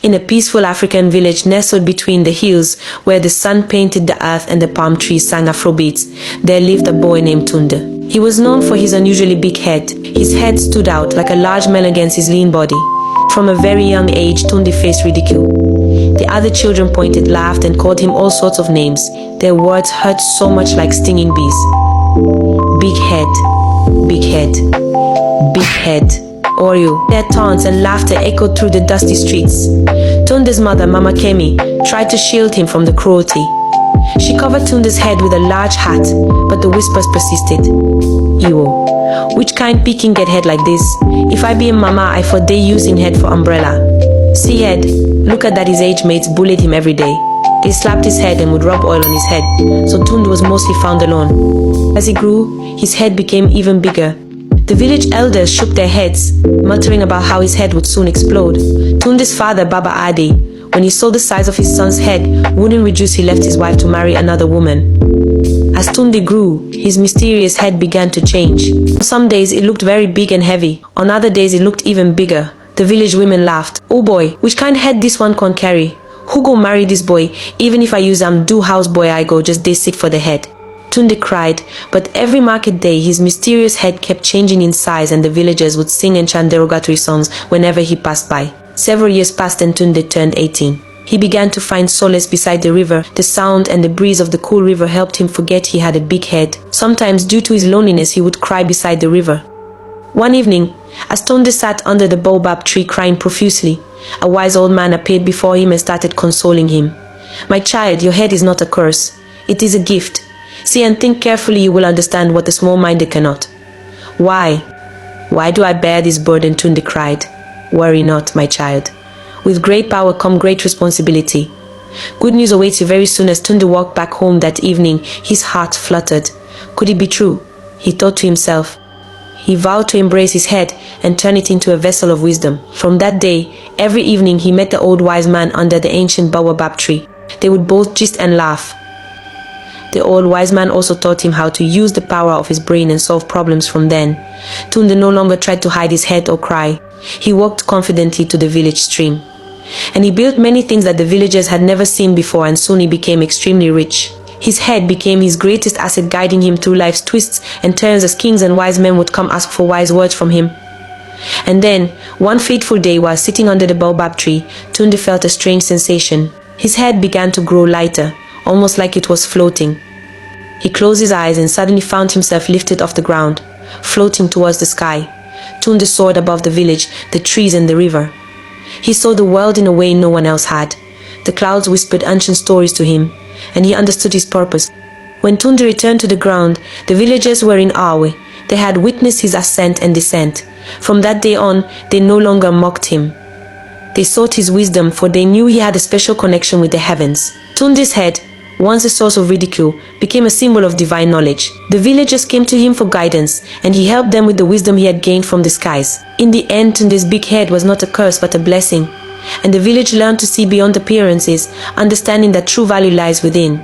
In a peaceful African village nestled between the hills where the sun painted the earth and the palm trees sang Afrobeats, there lived a boy named Tunde. He was known for his unusually big head. His head stood out like a large melon against his lean body. From a very young age, Tunde faced ridicule. The other children pointed, laughed, and called him all sorts of names. Their words hurt so much like stinging bees. Big head, big head, big head. Oreo. Their taunts and laughter echoed through the dusty streets. Tunde's mother, Mama Kemi, tried to shield him from the cruelty. She covered Tunde's head with a large hat, but the whispers persisted. Iwo, which kind picking get head like this? If I be a mama, I for day using head for umbrella. See head, look at that his age mates bullied him every day. They slapped his head and would rub oil on his head, so Tunde was mostly found alone. As he grew, his head became even bigger. The village elders shook their heads, muttering about how his head would soon explode. Tunde's father, Baba Ade, when he saw the size of his son's head wouldn't reduce, he left his wife to marry another woman. As Tunde grew, his mysterious head began to change. Some days it looked very big and heavy. On other days it looked even bigger. The village women laughed. Oh boy, which kind head this one can carry? Who go marry this boy? Even if I use do house boy I go, just dey sick for the head. Tunde cried, but every market day his mysterious head kept changing in size and the villagers would sing and chant derogatory songs whenever he passed by. Several years passed and Tunde turned 18. He began to find solace beside the river. The sound and the breeze of the cool river helped him forget he had a big head. Sometimes, due to his loneliness, he would cry beside the river. One evening, as Tunde sat under the baobab tree crying profusely, a wise old man appeared before him and started consoling him. My child, your head is not a curse. It is a gift. See and think carefully, you will understand what the small-minded cannot. Why? Why do I bear this burden? Tunde cried. Worry not, my child. With great power come great responsibility. Good news awaits you very soon. As Tunde walked back home that evening, his heart fluttered. Could it be true? He thought to himself. He vowed to embrace his head and turn it into a vessel of wisdom. From that day, every evening he met the old wise man under the ancient baobab tree. They would both gist and laugh. The old wise man also taught him how to use the power of his brain and solve problems. From then, Tunde no longer tried to hide his head or cry. He walked confidently to the village stream. And he built many things that the villagers had never seen before, and soon he became extremely rich. His head became his greatest asset, guiding him through life's twists and turns as kings and wise men would come ask for wise words from him. And then, one fateful day, while sitting under the baobab tree, Tunde felt a strange sensation. His head began to grow lighter, almost like it was floating. He closed his eyes and suddenly found himself lifted off the ground, floating towards the sky. Tunde soared above the village, the trees and the river. He saw the world in a way no one else had. The clouds whispered ancient stories to him, and he understood his purpose. When Tunde returned to the ground, the villagers were in awe. They had witnessed his ascent and descent. From that day on, they no longer mocked him. They sought his wisdom, for they knew he had a special connection with the heavens. Tunde's head, once a source of ridicule, became a symbol of divine knowledge. The villagers came to him for guidance, and he helped them with the wisdom he had gained from the skies. In the end, Tunde's big head was not a curse but a blessing, and the village learned to see beyond appearances, understanding that true value lies within.